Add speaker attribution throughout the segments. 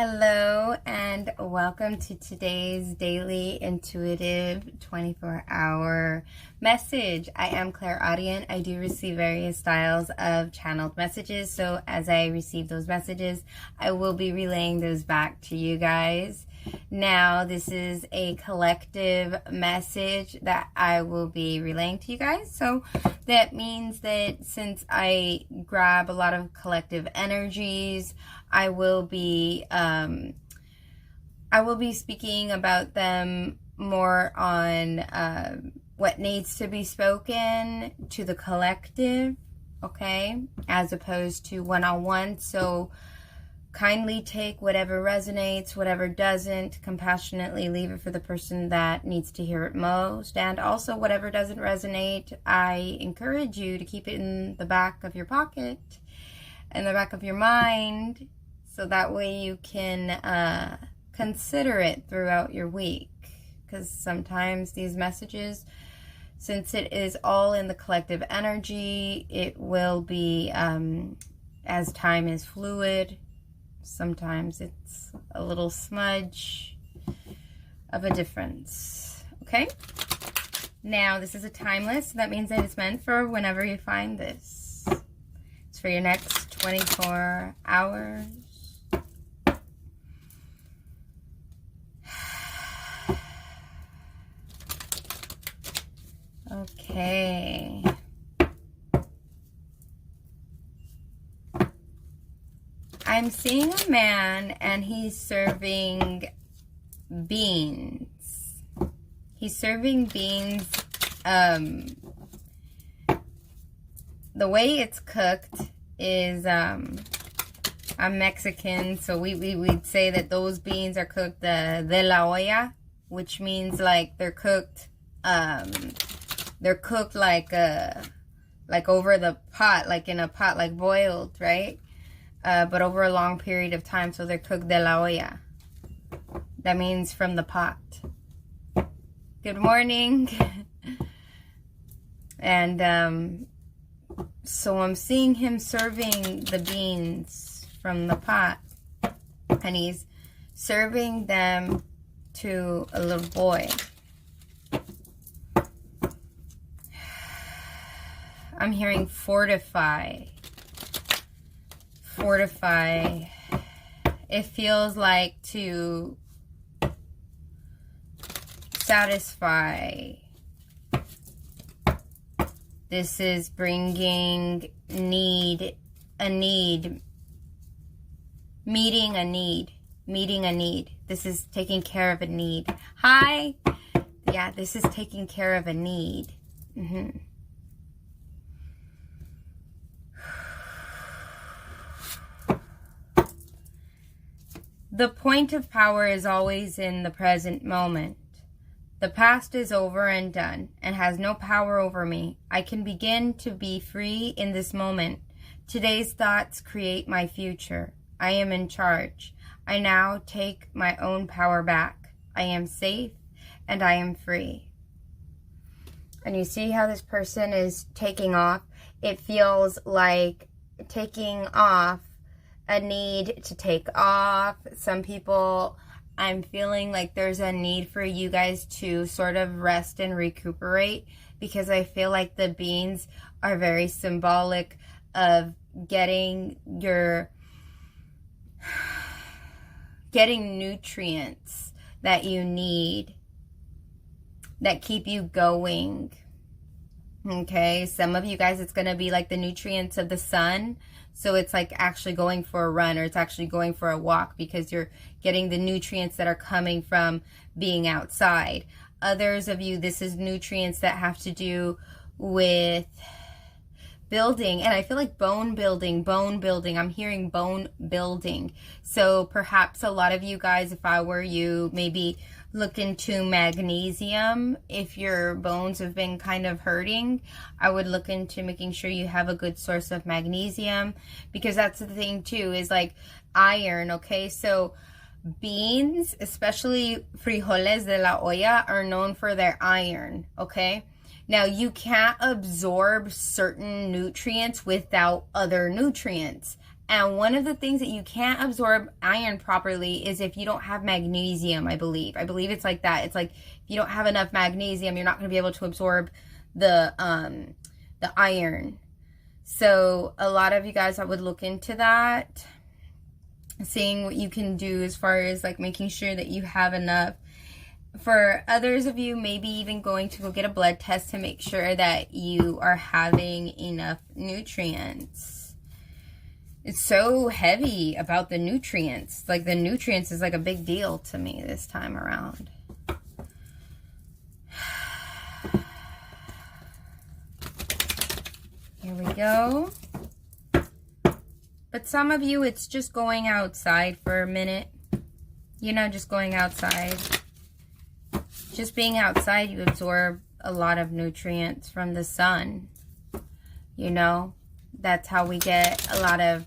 Speaker 1: Hello and welcome to today's daily intuitive 24-hour message. I am clairaudient. I do receive various styles of channeled messages. So as I receive those messages, I will be relaying those back to you guys. Now, this is a collective message that I will be relaying to you guys. So that means that since I grab a lot of collective energies, I will be speaking about them more on what needs to be spoken to the collective, okay, as opposed to one-on-one. So kindly take whatever resonates, whatever doesn't, compassionately leave it for the person that needs to hear it most. And also whatever doesn't resonate, I encourage you to keep it in the back of your pocket, in the back of your mind, so that way you can consider it throughout your week. Because sometimes these messages, since it is all in the collective energy, it will be, as time is fluid, sometimes it's a little smudge of a difference. Okay? Now, this is a timeless, so that means that it's meant for whenever you find this. It's for your next 24 hours. Okay. I'm seeing a man and he's serving beans. He's serving beans. The way it's cooked is, I'm Mexican, so we'd say that those beans are cooked de la olla, which means like they're cooked like over the pot, like in a pot, like boiled, right? But over a long period of time, so they're cooked de la olla. That means from the pot. Good morning. And so I'm seeing him serving the beans from the pot, and he's serving them to a little boy. I'm hearing fortify. Fortify. It feels like to satisfy. This is bringing meeting a need. This is taking care of a need. Hi. Yeah, this is taking care of a need. The point of power is always in the present moment. The past is over and done and has no power over me. I can begin to be free in this moment. Today's thoughts create my future. I am in charge. I now take my own power back. I am safe and I am free. And you see how this person is taking off? It feels like taking off a need to take off. Some people, I'm feeling like there's a need for you guys to sort of rest and recuperate, because I feel like the beans are very symbolic of getting nutrients that you need, that keep you going. Okay, some of you guys, it's going to be like the nutrients of the sun. So it's like actually going for a run, or it's actually going for a walk, because you're getting the nutrients that are coming from being outside. Others of you, this is nutrients that have to do with building. And I feel like bone building. I'm hearing bone building. So perhaps a lot of you guys, if I were you, maybe look into magnesium. If your bones have been kind of hurting, I would look into making sure you have a good source of magnesium, because that's the thing too, is like iron. Okay, so beans, especially frijoles de la olla, are known for their iron. Okay, now you can't absorb certain nutrients without other nutrients. And one of the things that you can't absorb iron properly is if you don't have magnesium, I believe. I believe it's like that. It's like if you don't have enough magnesium, you're not going to be able to absorb the iron. So a lot of you guys, I would look into that, seeing what you can do as far as like making sure that you have enough. For others of you, maybe even going to go get a blood test to make sure that you are having enough nutrients. It's so heavy about the nutrients. Like the nutrients is like a big deal to me this time around. Here we go. But some of you, it's just going outside for a minute. You know, just going outside. Just being outside, you absorb a lot of nutrients from the sun. You know, that's how we get a lot of,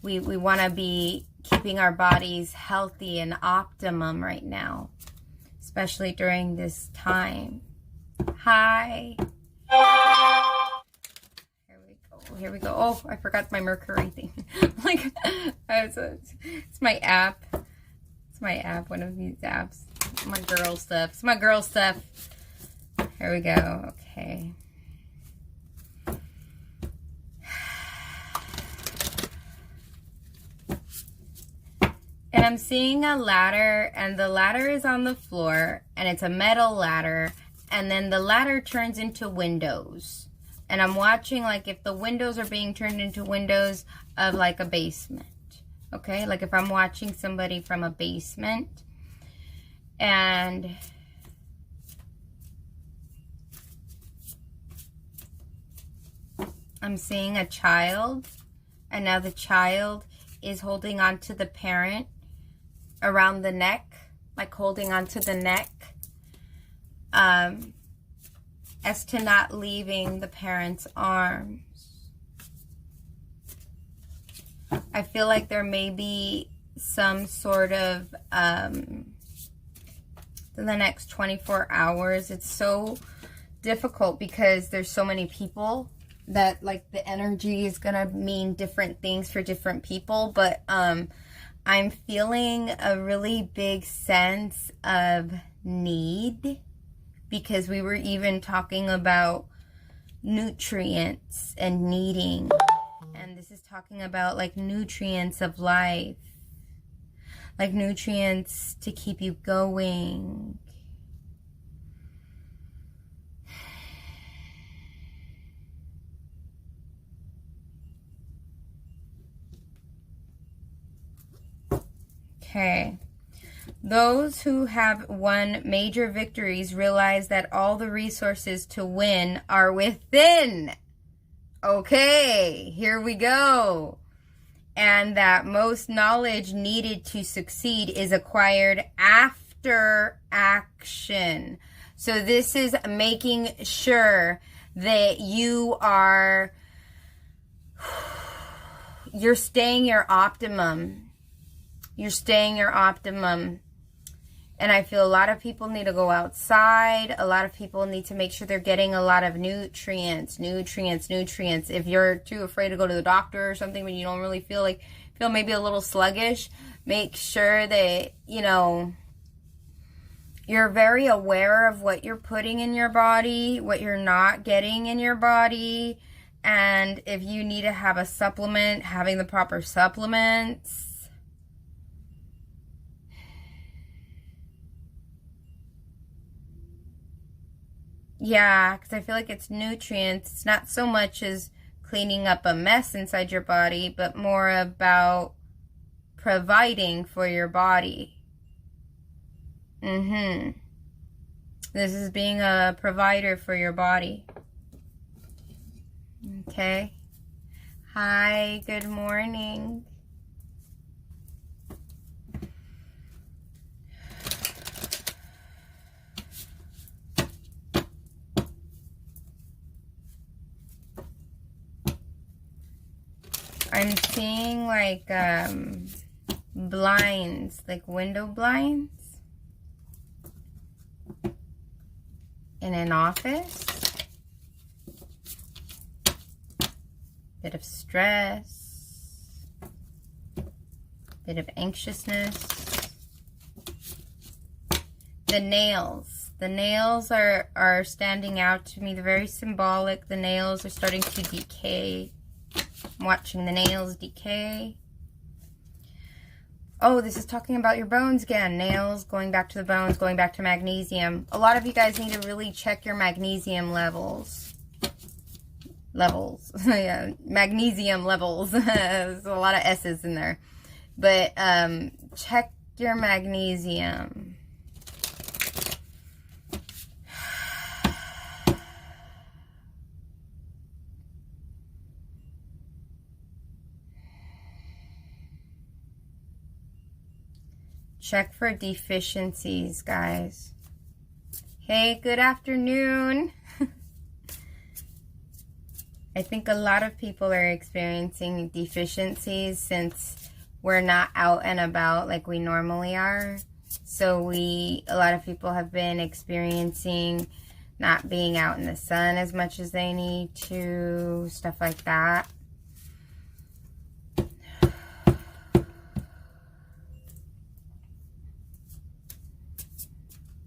Speaker 1: we want to be keeping our bodies healthy and optimum right now, especially during this time. Hi. Here we go. Oh, I forgot my Mercury thing. Like, it's my app. It's my app, one of these apps. My girl stuff. It's my girl stuff. Here we go. Okay. And I'm seeing a ladder, and the ladder is on the floor, and it's a metal ladder, and then the ladder turns into windows. And I'm watching like if the windows are being turned into windows of like a basement. Okay, like if I'm watching somebody from a basement, and I'm seeing a child, and now the child is holding on to the parent around the neck, like holding on to the neck, as to not leaving the parent's arms. I feel like there may be some sort of, in the next 24 hours, it's so difficult because there's so many people that like the energy is going to mean different things for different people. But I'm feeling a really big sense of need, because we were even talking about nutrients and needing. And this is talking about like nutrients of life, like nutrients to keep you going. Okay. Those who have won major victories realize that all the resources to win are within. Okay, here we go. And that most knowledge needed to succeed is acquired after action. So this is making sure that you're staying your optimum. You're staying your optimum. And I feel a lot of people need to go outside. A lot of people need to make sure they're getting a lot of nutrients. If you're too afraid to go to the doctor or something, but you don't really feel maybe a little sluggish, make sure that, you know, you're very aware of what you're putting in your body, what you're not getting in your body. And if you need to have a supplement, having the proper supplements. Yeah, because I feel like it's nutrients. It's not so much as cleaning up a mess inside your body, but more about providing for your body. This is being a provider for your body. Okay. Hi, good morning. I'm seeing like blinds, like window blinds in an office. Bit of stress. Bit of anxiousness. The nails. The nails are standing out to me. They're very symbolic. The nails are starting to decay. I'm watching the nails decay. Oh, this is talking about your bones again. Nails, going back to the bones, going back to magnesium. A lot of you guys need to really check your magnesium levels. Yeah, magnesium levels. There's a lot of S's in there. But check your magnesium. Check for deficiencies, guys. Hey, good afternoon. I think a lot of people are experiencing deficiencies since we're not out and about like we normally are. So a lot of people have been experiencing not being out in the sun as much as they need to, stuff like that.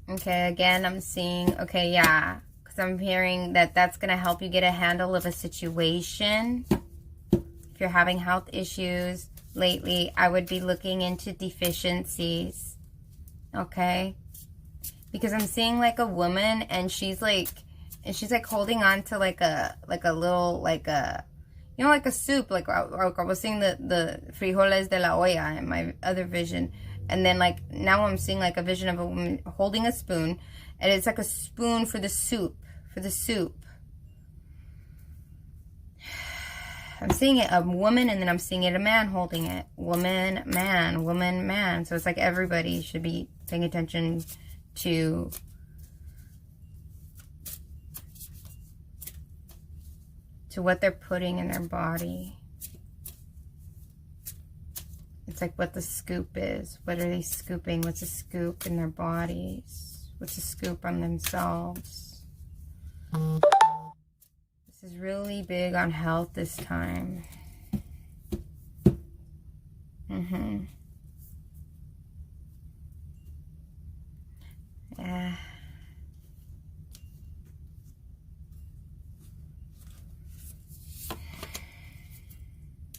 Speaker 1: Okay, again, I'm seeing, okay, yeah, because I'm hearing that that's going to help you get a handle of a situation. If you're having health issues lately, I would be looking into deficiencies, okay? Because I'm seeing like a woman and she's like holding on to like a little, like a, you know, like a soup, like I was seeing the frijoles de la olla in my other vision. And then, like, now I'm seeing, like, a vision of a woman holding a spoon. And it's like a spoon for the soup. I'm seeing it a woman, and then I'm seeing it a man holding it. Woman, man. So it's like everybody should be paying attention to what they're putting in their body. It's like what the scoop is. What are they scooping? What's a scoop in their bodies? What's a scoop on themselves? This is really big on health this time. Yeah.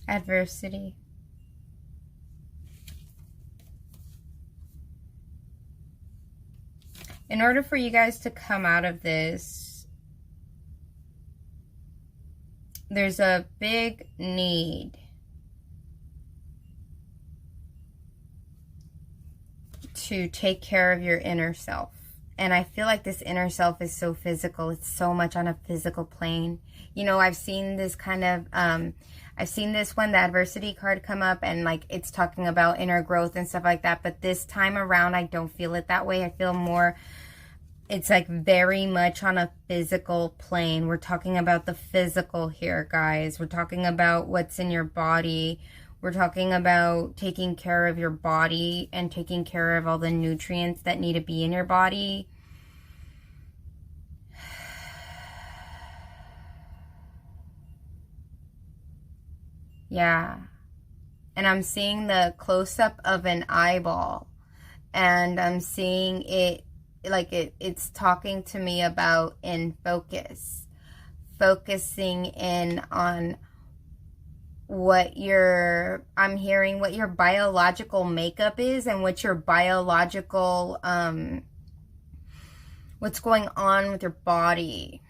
Speaker 1: Adversity. In order for you guys to come out of this, there's a big need to take care of your inner self. And I feel like this inner self is so physical. It's so much on a physical plane. You know, I've seen this kind of, I've seen this when the adversity card come up and like it's talking about inner growth and stuff like that. But this time around, I don't feel it that way. I feel more, it's like very much on a physical plane. We're talking about the physical here, guys. We're talking about what's in your body. We're talking about taking care of your body and taking care of all the nutrients that need to be in your body. Yeah. And I'm seeing the close-up of an eyeball. And I'm seeing it like it's talking to me about in focus. Focusing in on I'm hearing what your biological makeup is and what your biological, what's going on with your body.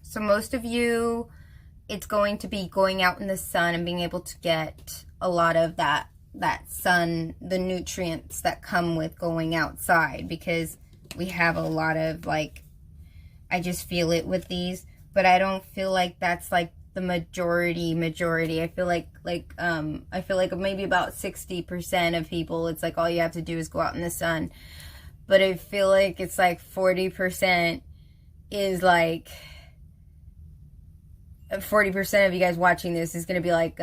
Speaker 1: So most of you, it's going to be going out in the sun and being able to get a lot of that sun, the nutrients that come with going outside, because we have a lot of like, I just feel it with these, but I don't feel like that's like the majority. I feel like maybe about 60% of people, it's like all you have to do is go out in the sun. But I feel like it's like 40% is like 40% of you guys watching this is going to be like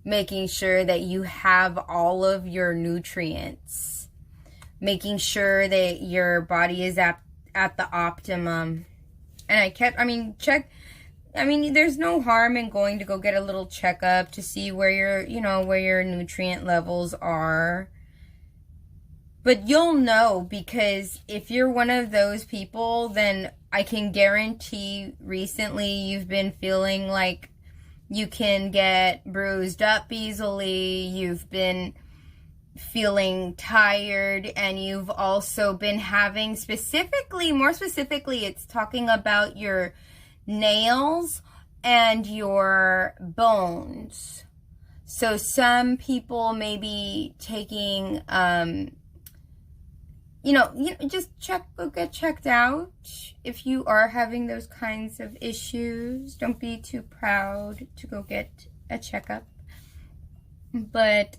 Speaker 1: making sure that you have all of your nutrients, making sure that your body is at the optimum. And check I mean, there's no harm in going to go get a little checkup to see where your, where your nutrient levels are. But you'll know, because if you're one of those people, then I can guarantee recently you've been feeling like you can get bruised up easily. You've been feeling tired, and you've also been having more specifically, it's talking about your nails and your bones. So some people may be taking, just go get checked out if you are having those kinds of issues. Don't be too proud to go get a checkup. But,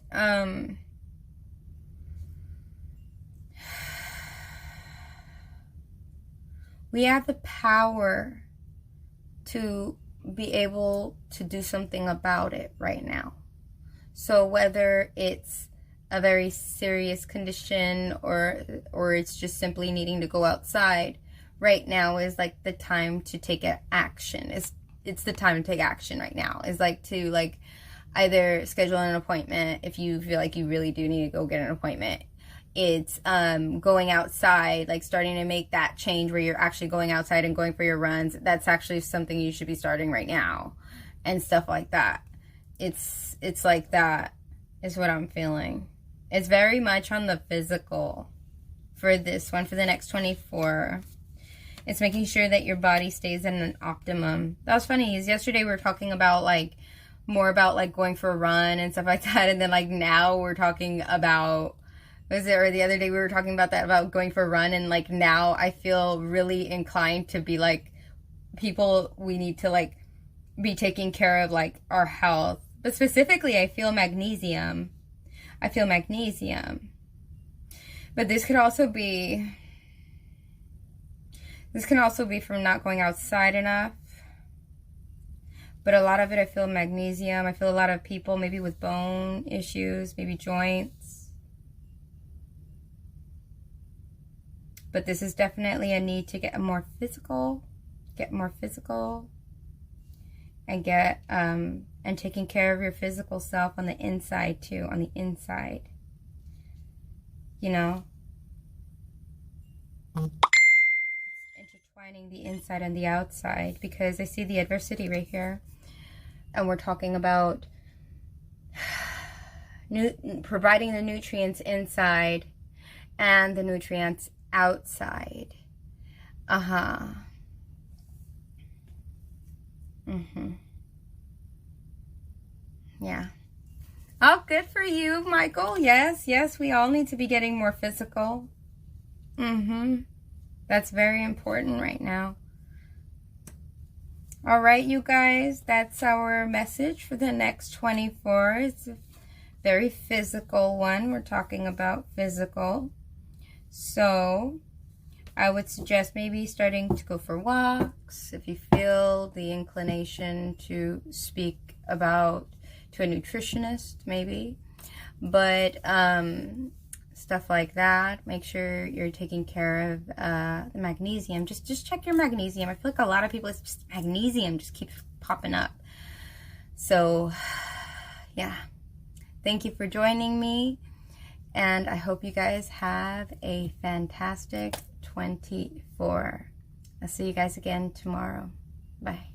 Speaker 1: we have the power to be able to do something about it right now. So whether it's a very serious condition or it's just simply needing to go outside, right now is like the time to take action. It's the time to take action right now. Is like to either schedule an appointment if you feel like you really do need to go get an appointment. It's going outside, like starting to make that change where you're actually going outside and going for your runs. That's actually something you should be starting right now, and stuff like that. It's like that is what I'm feeling. It's very much on the physical for this one, for the next 24. It's making sure that your body stays in an optimum. That was funny, is yesterday we were talking about more about going for a run and stuff like that, and then now we're talking about, or the other day we were talking about that, about going for a run, and now I feel really inclined to be people, we need to be taking care of our health. But specifically, I feel magnesium. But this can also be from not going outside enough. But a lot of it, I feel magnesium. I feel a lot of people maybe with bone issues, maybe joints. But this is definitely a need to get more physical, and get, and taking care of your physical self on the inside too, intertwining the inside and the outside, because I see the adversity right here, and we're talking about providing the nutrients inside and the nutrients outside. Yeah. Oh, good for you, Michael. Yes, we all need to be getting more physical. That's very important right now. All right, you guys, that's our message for the next 24. It's a very physical one. We're talking about physical. So I would suggest maybe starting to go for walks if you feel the inclination to speak about to a nutritionist, maybe. But stuff like that. Make sure you're taking care of the magnesium. Just check your magnesium. I feel like a lot of people, it's just magnesium just keeps popping up. So yeah, thank you for joining me, and I hope you guys have a fantastic 24. I'll see you guys again tomorrow. Bye.